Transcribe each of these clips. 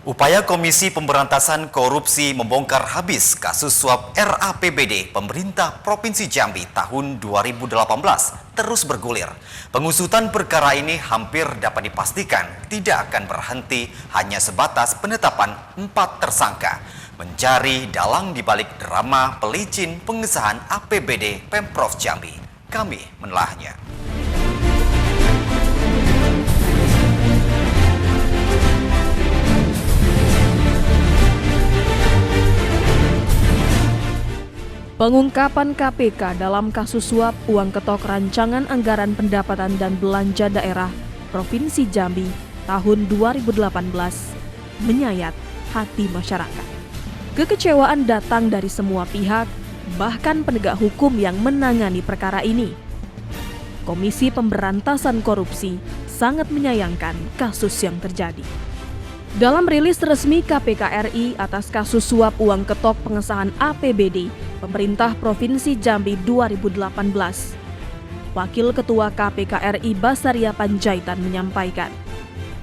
Upaya Komisi Pemberantasan Korupsi membongkar habis kasus suap RAPBD pemerintah Provinsi Jambi tahun 2018 terus bergulir. Pengusutan perkara ini hampir dapat dipastikan tidak akan berhenti hanya sebatas penetapan 4 tersangka. Mencari dalang di balik drama pelicin pengesahan APBD Pemprov Jambi. Kami menelahnya. Pengungkapan KPK dalam kasus suap uang ketok rancangan anggaran pendapatan dan belanja daerah Provinsi Jambi tahun 2018 menyayat hati masyarakat. Kekecewaan datang dari semua pihak, bahkan penegak hukum yang menangani perkara ini. Komisi Pemberantasan Korupsi sangat menyayangkan kasus yang terjadi. Dalam rilis resmi KPK RI atas kasus suap uang ketok pengesahan APBD Pemerintah Provinsi Jambi 2018, Wakil Ketua KPK RI Basaria Panjaitan menyampaikan,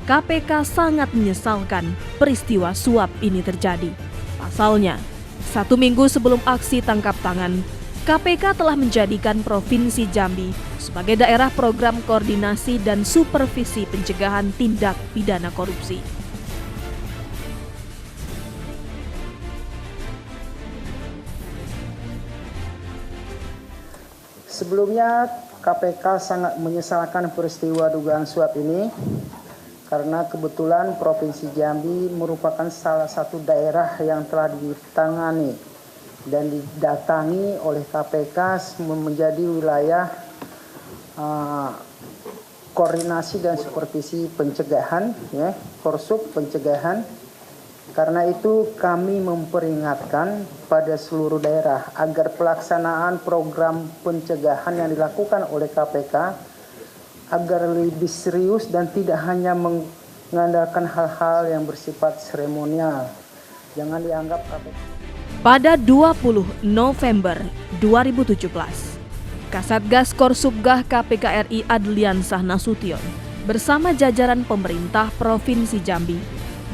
KPK sangat menyesalkan peristiwa suap ini terjadi. Pasalnya, 1 minggu sebelum aksi tangkap tangan, KPK telah menjadikan Provinsi Jambi sebagai daerah program koordinasi dan supervisi pencegahan tindak pidana korupsi. Sebelumnya, KPK sangat menyesalkan peristiwa dugaan suap ini karena kebetulan Provinsi Jambi merupakan salah satu daerah yang telah ditangani dan didatangi oleh KPK menjadi wilayah koordinasi dan supervisi pencegahan, Korsup pencegahan. Karena itu kami memperingatkan pada seluruh daerah agar pelaksanaan program pencegahan yang dilakukan oleh KPK agar lebih serius dan tidak hanya mengandalkan hal-hal yang bersifat seremonial. Jangan dianggap KPK. Pada 20 November 2017, Kasatgas Korsubgah KPK RI Adliansah Nasution bersama jajaran pemerintah Provinsi Jambi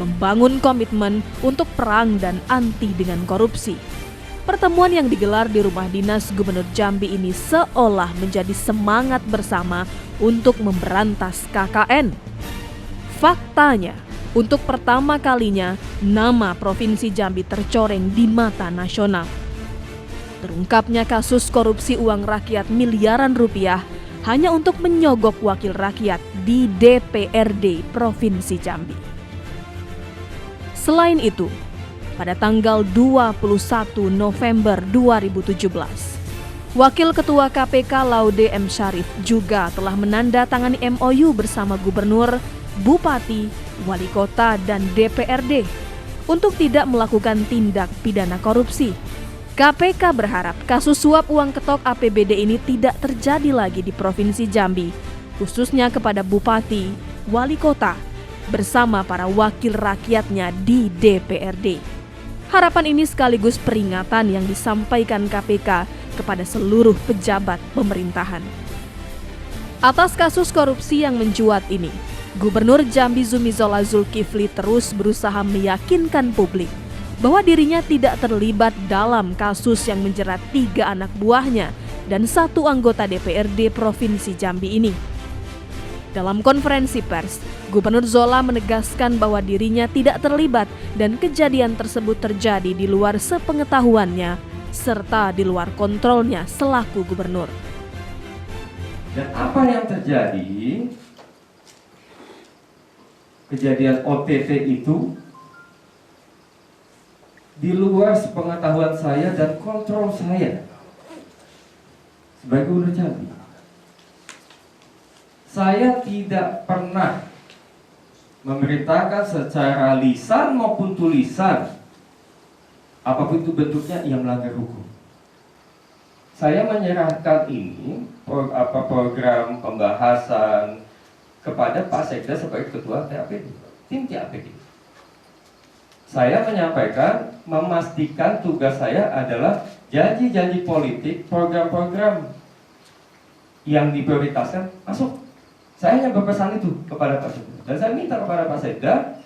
membangun komitmen untuk perang dan anti dengan korupsi. Pertemuan yang digelar di rumah dinas Gubernur Jambi ini seolah menjadi semangat bersama untuk memberantas KKN. Faktanya, untuk pertama kalinya nama Provinsi Jambi tercoreng di mata nasional. Terungkapnya kasus korupsi uang rakyat miliaran rupiah hanya untuk menyogok wakil rakyat di DPRD Provinsi Jambi. Selain itu, pada tanggal 21 November 2017, Wakil Ketua KPK Laude M. Syarif juga telah menandatangani MOU bersama Gubernur, Bupati, Wali Kota, dan DPRD untuk tidak melakukan tindak pidana korupsi. KPK berharap kasus suap uang ketok APBD ini tidak terjadi lagi di Provinsi Jambi, khususnya kepada Bupati, Wali Kota, bersama para wakil rakyatnya di DPRD. Harapan ini sekaligus peringatan yang disampaikan KPK kepada seluruh pejabat pemerintahan. Atas kasus korupsi yang mencuat ini, Gubernur Jambi Zumizola Zulkifli terus berusaha meyakinkan publik bahwa dirinya tidak terlibat dalam kasus yang menjerat 3 anak buahnya dan 1 anggota DPRD Provinsi Jambi ini. Dalam konferensi pers, Gubernur Zola menegaskan bahwa dirinya tidak terlibat dan kejadian tersebut terjadi di luar sepengetahuannya serta di luar kontrolnya selaku gubernur. Dan apa yang terjadi? Kejadian OTT itu di luar sepengetahuan saya dan kontrol saya sebagai Gubernur Jambi. Saya tidak pernah memerintahkan secara lisan maupun tulisan, apapun itu bentuknya, yang melanggar hukum. Saya menyerahkan ini program pembahasan kepada Pak Sekda sebagai Ketua TAPD, tim TAPD. Saya menyampaikan, memastikan tugas saya adalah janji-janji politik, program-program yang diprioritaskan masuk. Saya hanya berpesan itu kepada Pak Sekda. Dan saya minta kepada Pak Sekda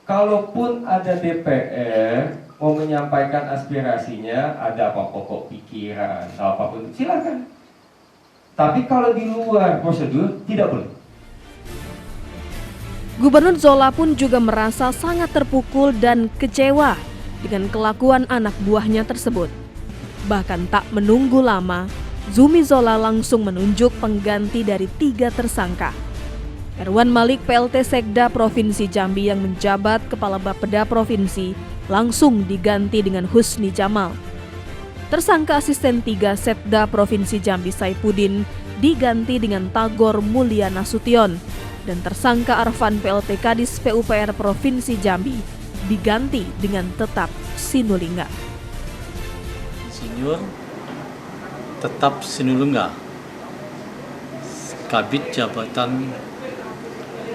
kalaupun ada DPR mau menyampaikan aspirasinya, ada apa pokok pikiran, apapun, silakan. Tapi kalau di luar prosedur, tidak boleh. Gubernur Zola pun juga merasa sangat terpukul dan kecewa dengan kelakuan anak buahnya tersebut. Bahkan tak menunggu lama, Zumi Zola langsung menunjuk pengganti dari 3 tersangka. Erwan Malik PLT Sekda Provinsi Jambi yang menjabat Kepala Bapeda Provinsi langsung diganti dengan Husni Jamal. Tersangka Asisten 3 Setda Provinsi Jambi Saipudin diganti dengan Tagor Mulya Nasution dan tersangka Arfan PLT Kadis PUPR Provinsi Jambi diganti dengan tetap Sinulinga. Insinyur tetap Sinulinga, Kabid Jabatan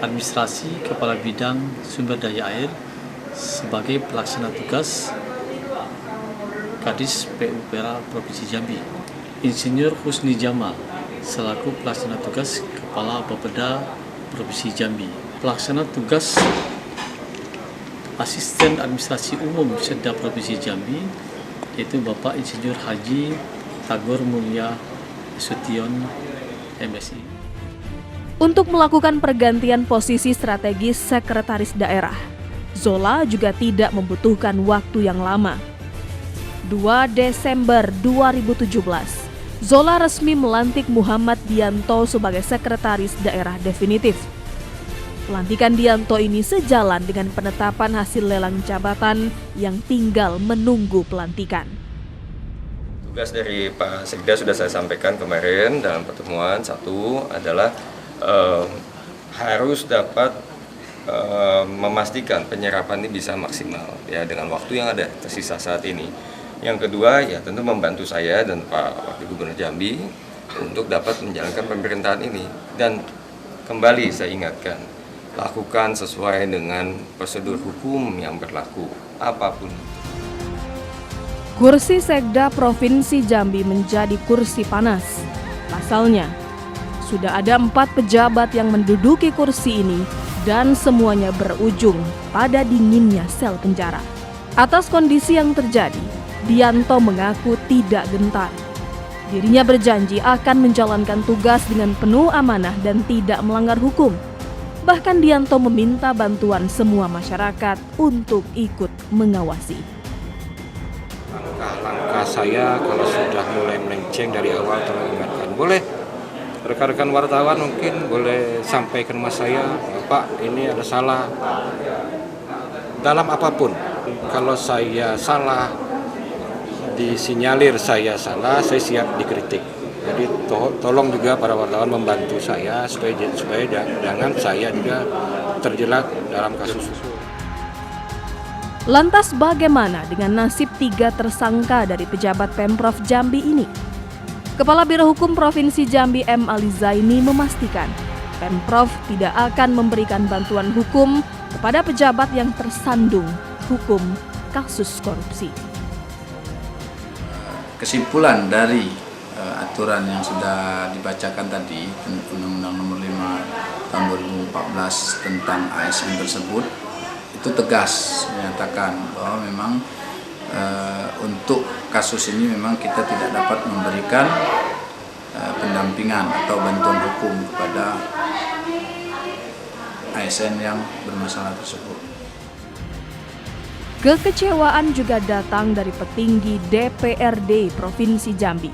Administrasi Kepala Bidang Sumber Daya Air sebagai pelaksana tugas Kadis PUPR Provinsi Jambi. Insinyur Husni Jamal selaku pelaksana tugas Kepala Bapeda Provinsi Jambi. Pelaksana tugas Asisten Administrasi Umum Setda Provinsi Jambi yaitu Bapak Insinyur Haji Tagor Mulya Nasution MSI. Untuk melakukan pergantian posisi strategis sekretaris daerah, Zola juga tidak membutuhkan waktu yang lama. 2 Desember 2017, Zola resmi melantik Muhammad Dianto sebagai sekretaris daerah definitif. Pelantikan Dianto ini sejalan dengan penetapan hasil lelang jabatan yang tinggal menunggu pelantikan. Tugas dari Pak Sekda sudah saya sampaikan kemarin dalam pertemuan. Satu adalah harus dapat memastikan penyerapan ini bisa maksimal ya dengan waktu yang ada tersisa saat ini. Yang kedua ya tentu membantu saya dan Pak Wakil Gubernur Jambi untuk dapat menjalankan pemerintahan ini. Dan kembali saya ingatkan, lakukan sesuai dengan prosedur hukum yang berlaku apapun. Kursi Sekda Provinsi Jambi menjadi kursi panas. Pasalnya, sudah ada 4 pejabat yang menduduki kursi ini dan semuanya berujung pada dinginnya sel penjara. Atas kondisi yang terjadi, Dianto mengaku tidak gentar. Dirinya berjanji akan menjalankan tugas dengan penuh amanah dan tidak melanggar hukum. Bahkan Dianto meminta bantuan semua masyarakat untuk ikut mengawasi. Langkah saya kalau sudah mulai melenceng dari awal tolong ingatkan. Boleh rekan-rekan wartawan mungkin boleh sampaikan ke saya, Pak ini ada salah dalam apapun. Kalau saya salah, disinyalir saya salah, saya siap dikritik. Jadi tolong juga para wartawan membantu saya supaya jangan saya juga terjerat dalam kasus. Lantas bagaimana dengan nasib 3 tersangka dari pejabat Pemprov Jambi ini? Kepala Biro Hukum Provinsi Jambi M. Ali Zaini memastikan Pemprov tidak akan memberikan bantuan hukum kepada pejabat yang tersandung hukum kasus korupsi. Kesimpulan dari aturan yang sudah dibacakan tadi, Undang-Undang Nomor 5 Tahun 2014 tentang ASN tersebut, itu tegas menyatakan bahwa memang untuk kasus ini memang kita tidak dapat memberikan pendampingan atau bantuan hukum kepada ASN yang bermasalah tersebut. Kekecewaan juga datang dari petinggi DPRD Provinsi Jambi.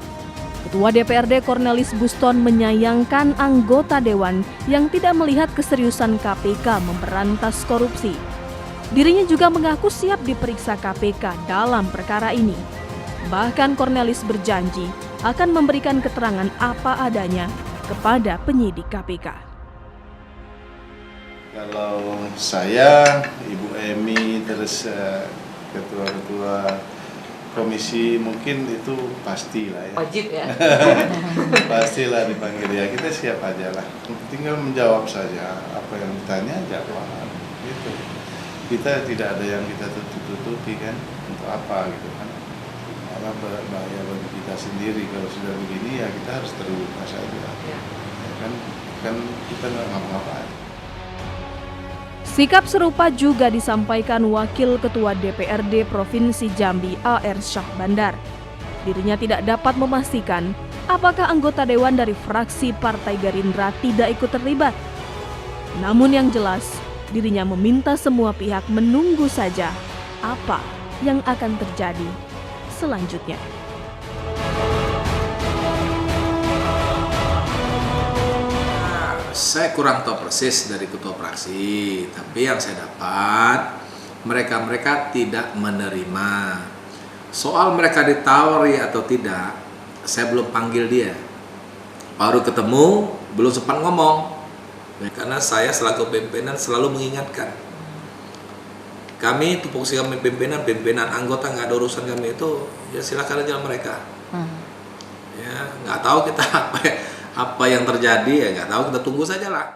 Ketua DPRD Cornelis Buston menyayangkan anggota dewan yang tidak melihat keseriusan KPK memberantas korupsi. Dirinya juga mengaku siap diperiksa KPK dalam perkara ini. Bahkan Cornelis berjanji akan memberikan keterangan apa adanya kepada penyidik KPK. Kalau saya, Ibu Emi, terus ketua-ketua komisi mungkin itu pastilah ya. Wajib ya. Pastilah dipanggil ya, kita siap aja lah. Tinggal menjawab saja apa yang ditanya, jawab gitu. Kita tidak ada yang kita tutup-tutupi kan, untuk apa gitu kan. Karena bahaya bagi kita sendiri kalau sudah begini ya kita harus terbuka saja. Ya kan kita nggak ngapa-ngapain. Sikap serupa juga disampaikan Wakil Ketua DPRD Provinsi Jambi A.R. Syahbandar. Dirinya tidak dapat memastikan apakah anggota dewan dari fraksi Partai Gerindra tidak ikut terlibat. Namun yang jelas, dirinya meminta semua pihak menunggu saja apa yang akan terjadi selanjutnya. Saya kurang tahu persis dari ketua fraksi, tapi yang saya dapat mereka tidak menerima. Soal mereka ditawari atau tidak, saya belum panggil dia. Baru ketemu, belum sempat ngomong. Karena saya selaku pimpinan selalu mengingatkan. Kami tupoksi kami pimpinan anggota nggak ada urusan kami itu, ya silakan aja mereka. Ya nggak tahu kita apa yang terjadi, ya nggak tahu, kita tunggu saja lah.